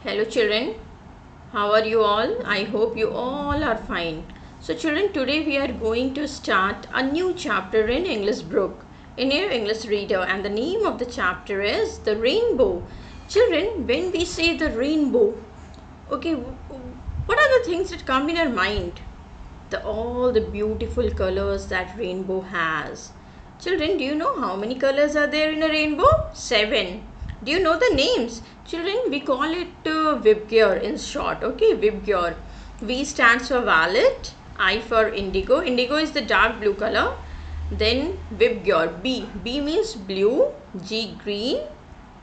Hello children, how are you all? I hope you all are fine. So children, today we are going to start a new chapter in English book, in your English reader, and the name of the chapter is The Rainbow. Children, when we say the rainbow, okay, what are the things that come in our mind? All the beautiful colors that rainbow has. Children, do you know how many colors are there in a rainbow? 7. Do you know the names? Children, we call it Vibgyor in short. Okay, Vibgyor. V stands for violet, I for indigo. Indigo is the dark blue color. Then Vibgyor. B. B means blue, G green,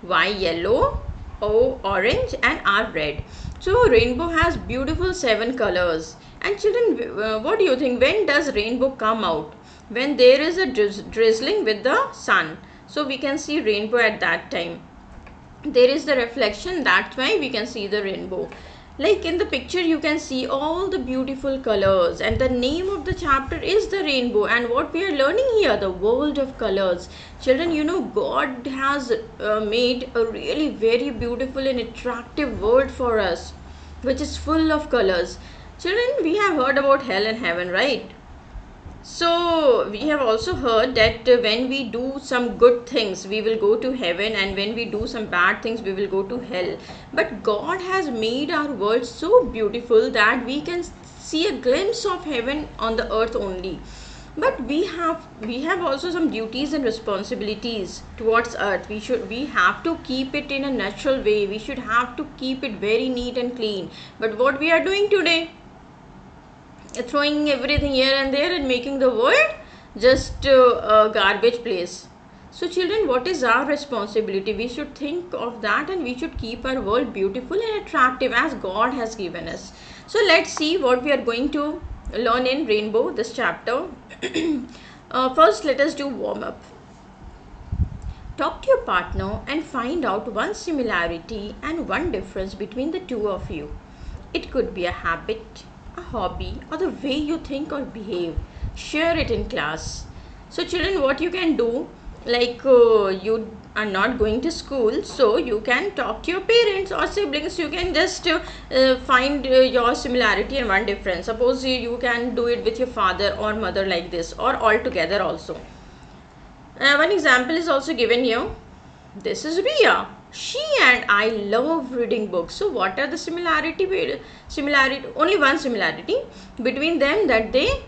Y yellow, O orange, and R red. So rainbow has beautiful 7 colors. And children, what do you think? When does rainbow come out? When there is a drizzling with the sun. So we can see rainbow at that time. There is the reflection, that's why we can see the rainbow. Like in the picture you can see all the beautiful colors, and the name of the chapter is the rainbow. And what we are learning here, the world of colors. Children, you know God has made a really very beautiful and attractive world for us, which is full of colors. Children, we have heard about hell and heaven, right? So we have also heard that when we do some good things, we will go to heaven, and when we do some bad things, we will go to hell. But God has made our world so beautiful that we can see a glimpse of heaven on the earth only. But we have also some duties and responsibilities towards earth. We have to keep it in a natural way. We should have to keep it very neat and clean. But what we are doing today, throwing everything here and there and making the world just a garbage place. So children, what is our responsibility? We should think of that, and we should keep our world beautiful and attractive as God has given us. So let's see what we are going to learn in rainbow, this chapter. First, let us do warm up. Talk to your partner and find out one similarity and one difference between the two of you. It could be a habit, a hobby, or the way you think or behave. Share it in class. So children, what you can do, like you are not going to school, so you can talk to your parents or siblings. You can just find your similarity and one difference. Suppose you can do it with your father or mother like this, or all together also. One example is also given here. This is Ria. She and I love reading books. So what are the similarity? Only one similarity between them, that they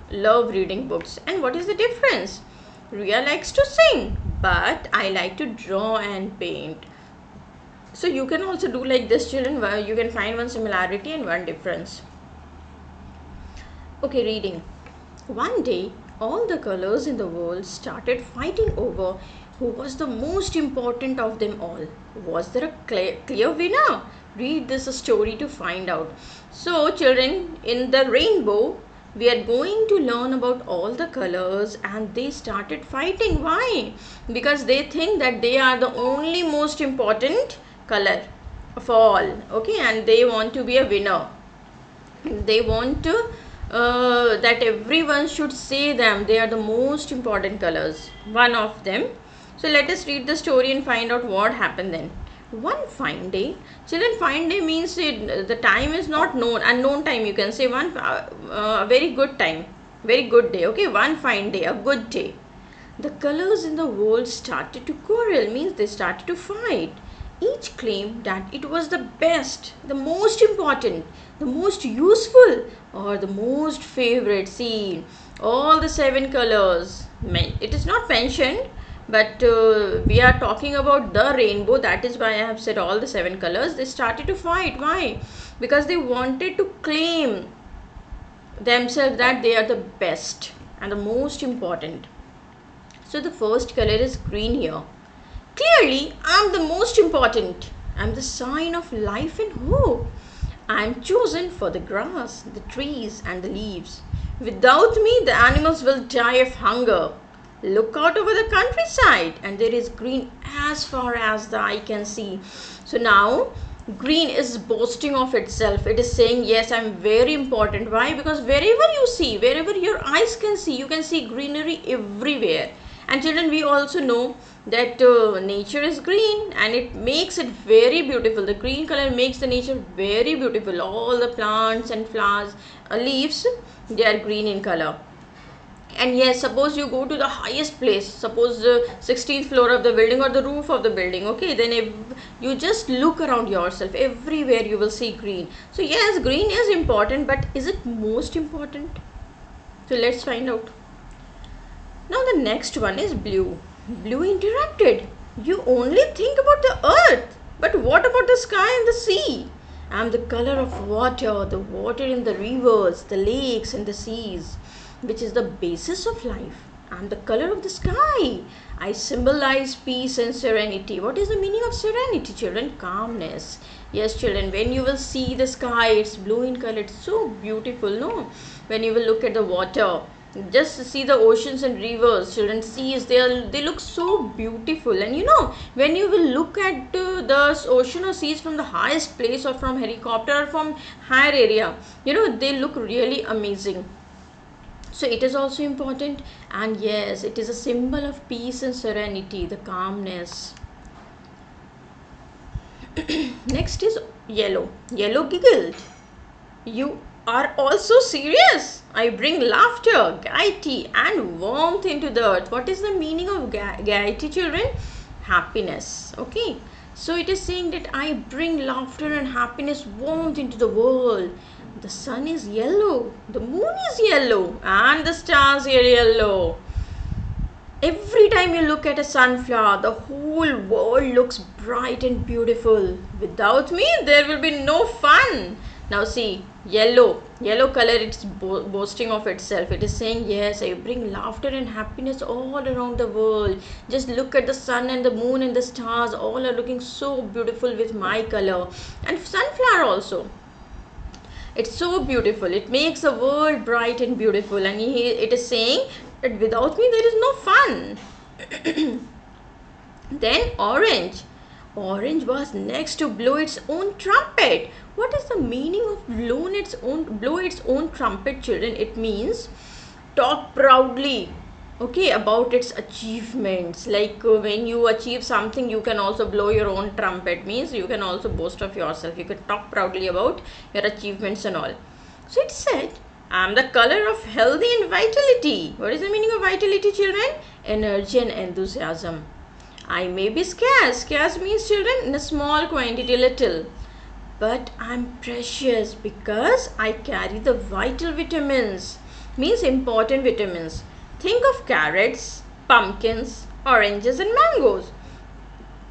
love reading books. And what is the difference? Ria likes to sing, but I like to draw and paint. So you can also do like this, children, where you can find one similarity and one difference. Okay, reading. One day, all the colors in the world started fighting over who was the most important of them all. Was there a clear winner? Read this story to find out. So children, in the rainbow, we are going to learn about all the colors, and they started fighting. Why? Because they think that they are the only most important color of all. Okay, and they want to be a winner. They want to that everyone should say them, they are the most important colors, one of them. So let us read the story and find out what happened then. One fine day, children, fine day means the time is not known, unknown time, you can say. One very good time, very good day. Okay, one fine day, a good day. The colors in the world started to quarrel, means they started to fight. Each claimed that it was the best, the most important, the most useful, or the most favorite. See, all the 7 colors. It is not mentioned, but we are talking about the rainbow. That is why I have said all the 7 colors. They started to fight. Why? Because they wanted to claim themselves that they are the best and the most important. So the first color is green here. Clearly, I'm the most important. I'm the sign of life and hope. I'm chosen for the grass, the trees, and the leaves. Without me, the animals will die of hunger. Look out over the countryside, and there is green as far as the eye can see. So now, green is boasting of itself. It is saying, yes, I'm very important. Why? Because wherever you see, wherever your eyes can see, you can see greenery everywhere. And children, we also know that nature is green and it makes it very beautiful. The green color makes the nature very beautiful. All the plants and flowers, leaves, they are green in color. And yes, suppose you go to the highest place, suppose the 16th floor of the building or the roof of the building, okay, then if you just look around yourself, everywhere you will see green. So yes, green is important, but is it most important? So let's find out. Now the next one is blue. Blue interrupted. You only think about the earth, but what about the sky and the sea? I am the color of water, the water in the rivers, the lakes and the seas, which is the basis of life. I am the color of the sky. I symbolize peace and serenity. What is the meaning of serenity, children? Calmness. Yes, children, when you will see the sky, it's blue in color. It's so beautiful, no? When you will look at the water, just see the oceans and rivers, children, seas, they look so beautiful. And you know, when you will look at the ocean or seas from the highest place or from helicopter or from higher area, you know, they look really amazing. So it is also important, and yes, it is a symbol of peace and serenity, the calmness. Next is yellow. Yellow giggled. You are also serious. I bring laughter, gaiety and warmth into the earth. What is the meaning of gaiety, children? Happiness. Okay. So it is saying that I bring laughter and happiness, warmth into the world. The sun is yellow, the moon is yellow, and the stars are yellow. Every time you look at a sunflower, the whole world looks bright and beautiful. Without me, there will be no fun. Now see, yellow color, it's boasting of itself. It is saying, yes, I bring laughter and happiness all around the world. Just look at the sun and the moon and the stars, all are looking so beautiful with my color. And sunflower also, it's so beautiful. It makes the world bright and beautiful. And it is saying that without me there is no fun. Then orange. Orange was next to blow its own trumpet. What is the meaning of blow its own trumpet, children? It means talk proudly, okay, about its achievements. Like when you achieve something, you can also blow your own trumpet. Means you can also boast of yourself. You can talk proudly about your achievements and all. So it said, I am the color of healthy and vitality. What is the meaning of vitality, children? Energy and enthusiasm. I may be scarce. Scarce means, children, in a small quantity, little. But I'm precious because I carry the vital vitamins. Means important vitamins. Think of carrots, pumpkins, oranges and mangoes.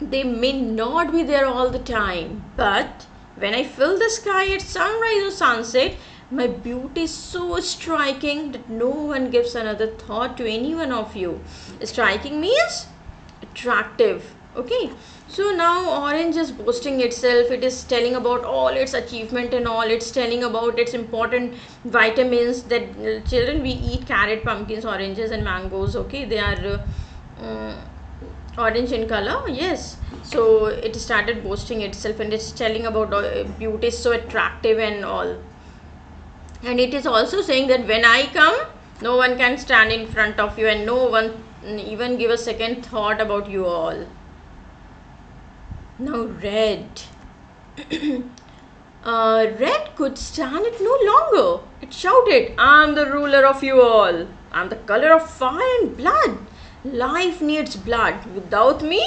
They may not be there all the time, but when I fill the sky at sunrise or sunset, my beauty is so striking that no one gives another thought to any one of you. Striking means attractive. Okay, so now orange is boasting itself. It is telling about all its achievement and all. It's telling about its important vitamins that children, we eat carrot, pumpkins, oranges and mangoes. Okay, they are orange in color. Yes, so it started boasting itself and it's telling about beauty is so attractive and all. And it is also saying that when I come, no one can stand in front of you and no one even give a second thought about you all. Now red. Red could stand it no longer. It shouted, I am the ruler of you all. I am the color of fire and blood. Life needs blood. Without me,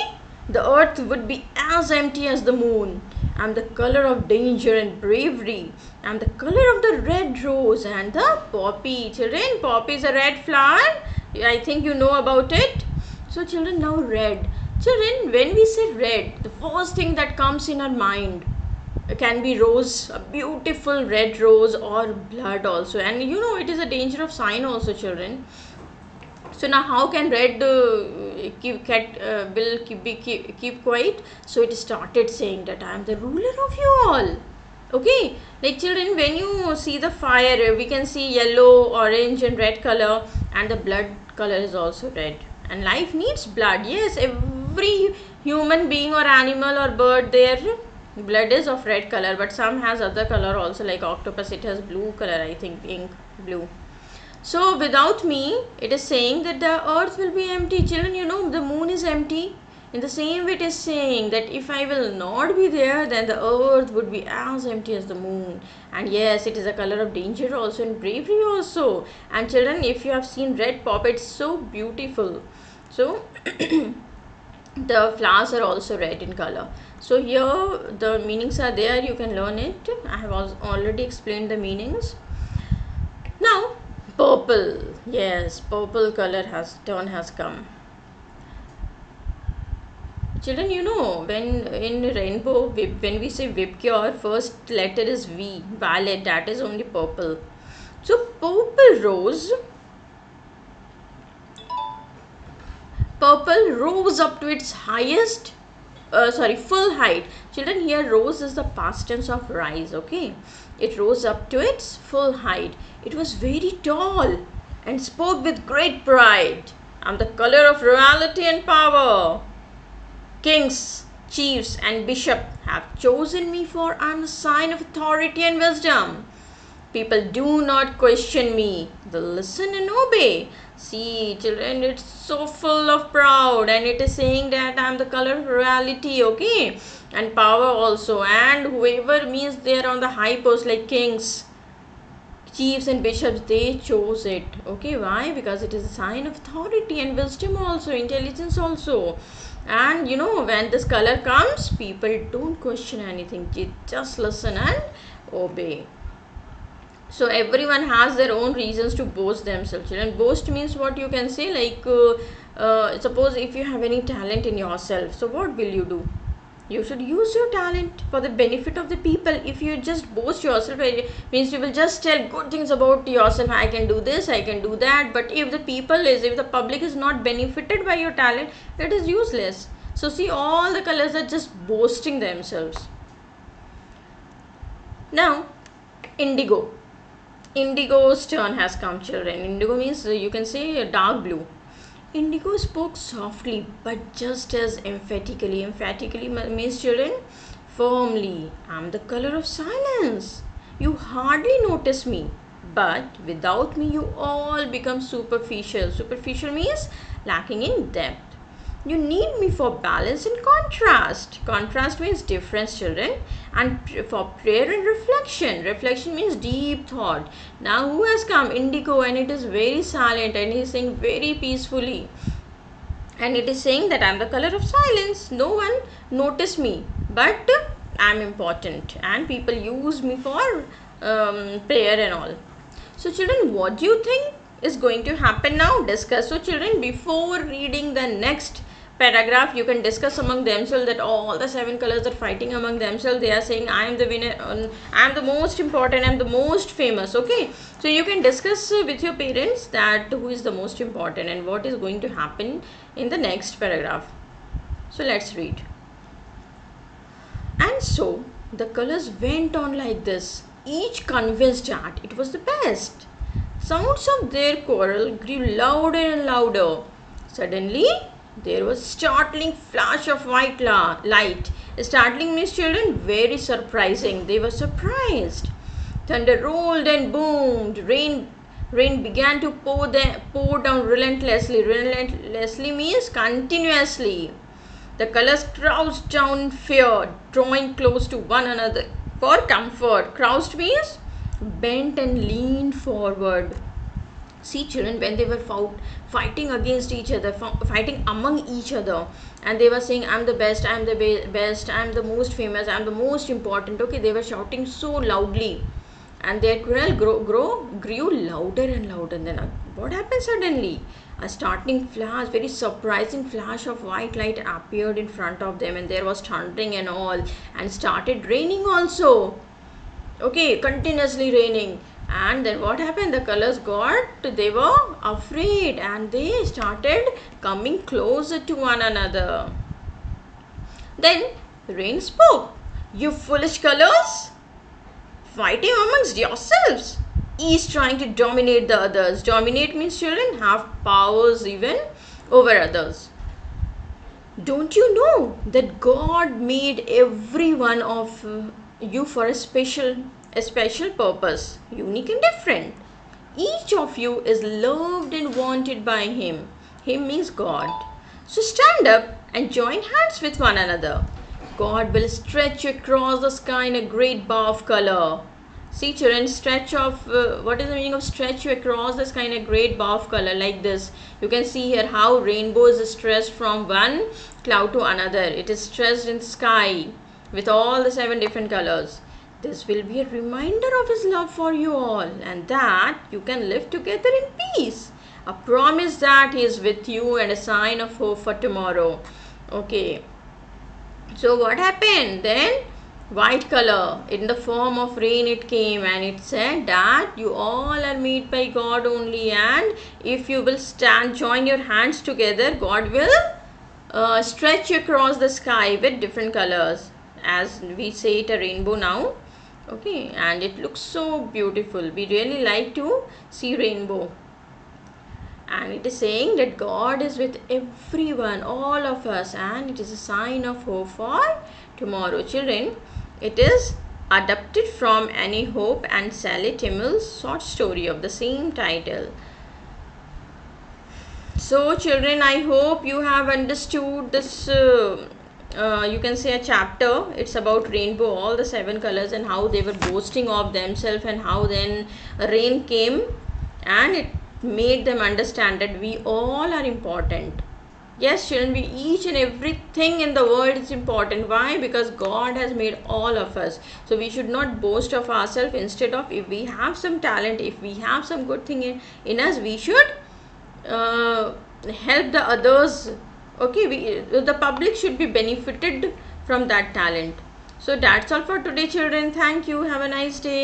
the earth would be as empty as the moon. I am the color of danger and bravery. I am the color of the red rose and the poppy. Children, poppy is a red flower. I think you know about it. So children, now red. Children, when we say red, the first thing that comes in our mind can be rose, a beautiful red rose, or blood also. And you know, it is a danger of sign also, children. So now how can red keep quiet? So it started saying that I am the ruler of you all. Okay, like children, when you see the fire, we can see yellow, orange and red color, and the blood color is also red. And life needs blood. Yes, every human being or animal or bird, their blood is of red color, but some has other color also, like octopus, it has blue color, I think, pink, blue. So without me, it is saying that the earth will be empty. Children, you know, the moon is empty. In the same way, it is saying that if I will not be there, then the earth would be as empty as the moon. And yes, it is a color of danger also and bravery also. And children, if you have seen red pop, it's so beautiful. So the flowers are also red in color. So here the meanings are there, you can learn it. I have already explained the meanings. Now purple, yes, purple color turn has come. Children, you know, when in rainbow, when we say Vibgyor, first letter is V, violet, that is only purple. So purple rose rose up to its highest, full height. Children, here rose is the past tense of rise, okay? It rose up to its full height. It was very tall and spoke with great pride. I'm the color of royalty and power. Kings, chiefs and bishops have chosen me, for I am a sign of authority and wisdom. People do not question me. They listen and obey. See, children, it's so full of proud, and it is saying that I am the color of royalty, okay? And power also. And whoever means they are on the high post, like kings, chiefs and bishops, they chose it. Okay, why? Because it is a sign of authority and wisdom also, intelligence also. And you know, when this color comes, people don't question anything. They just listen and obey. So everyone has their own reasons to boast themselves. And boast means what you can say, like suppose if you have any talent in yourself, so what will you do? You should use your talent for the benefit of the people. If you just boast yourself, it means you will just tell good things about yourself. I can do this, I can do that. But if the public is not benefited by your talent, it is useless. So see, all the colors are just boasting themselves. Now, indigo. Indigo's turn has come, children. Indigo means you can say dark blue. Indigo spoke softly but just as emphatically. Emphatically means, children, firmly. I'm the color of silence. You hardly notice me, but without me you all become superficial. Superficial means lacking in depth. You need me for balance and contrast. Contrast means difference, children. And for prayer and reflection. Reflection means deep thought. Now who has come? Indigo, and it is very silent and he is saying very peacefully. And it is saying that I am the color of silence. No one notice me, but I am important and people use me for prayer and all. So children, what do you think is going to happen now? Discuss. So children, before reading the next paragraph, you can discuss among themselves that all the 7 colors are fighting among themselves. They are saying I am the winner, I am the most important, I am the most famous. Okay, so you can discuss with your parents that who is the most important and what is going to happen in the next paragraph. So let's read. And so the colors went on like this, each convinced that it was the best. Sounds of their quarrel grew louder and louder. Suddenly there was startling flash of white light. Startling means, children, very surprising. They were surprised. Thunder rolled and boomed. Rain began to pour down relentlessly. Relentlessly means continuously. The colors crouched down in fear, drawing close to one another for comfort. Crouched means bent and leaned forward. See, children, when they were fighting against each other, fighting among each other, and they were saying, I'm the best, I'm the best, I'm the most famous, I'm the most important. Okay, they were shouting so loudly, and their quarrel grew louder and louder. And then what happened suddenly? A startling flash, very surprising flash of white light appeared in front of them, and there was thundering and all, and started raining also. Okay, continuously raining. And then what happened? The colors they were afraid and they started coming closer to one another. Then rain spoke. You foolish colors, fighting amongst yourselves, each trying to dominate the others. Dominate means, children, have powers even over others. Don't you know that God made every one of you for a special purpose, unique and different? Each of you is loved and wanted by Him. Him means God. So stand up and join hands with one another. God will stretch across the sky in a great bar of color. See children, stretch of, what is the meaning of stretch you across the sky in a great bar of color like this? You can see here how rainbow is stretched from one cloud to another. It is stretched in sky with all the 7 different colors. This will be a reminder of His love for you all and that you can live together in peace. A promise that He is with you and a sign of hope for tomorrow. Okay. So what happened then? White color in the form of rain it came and it said that you all are made by God only, and if you will join your hands together, God will stretch across the sky with different colors, as we say it a rainbow now. Okay, and it looks so beautiful. We really like to see rainbow. And it is saying that God is with everyone, all of us, and it is a sign of hope for tomorrow. Children, it is adapted from Annie Hope and Sally Timmel's short story of the same title. So children, I hope you have understood this, you can say a chapter. It's about rainbow, all the 7 colors, and how they were boasting of themselves, and how then rain came and it made them understand that we all are important. Yes children, we each and everything in the world is important. Why? Because God has made all of us. So we should not boast of ourselves. Instead of, if we have some talent, if we have some good thing in us, we should help the others. Okay, the public should be benefited from that talent. So that's all for today children. Thank you. Have a nice day.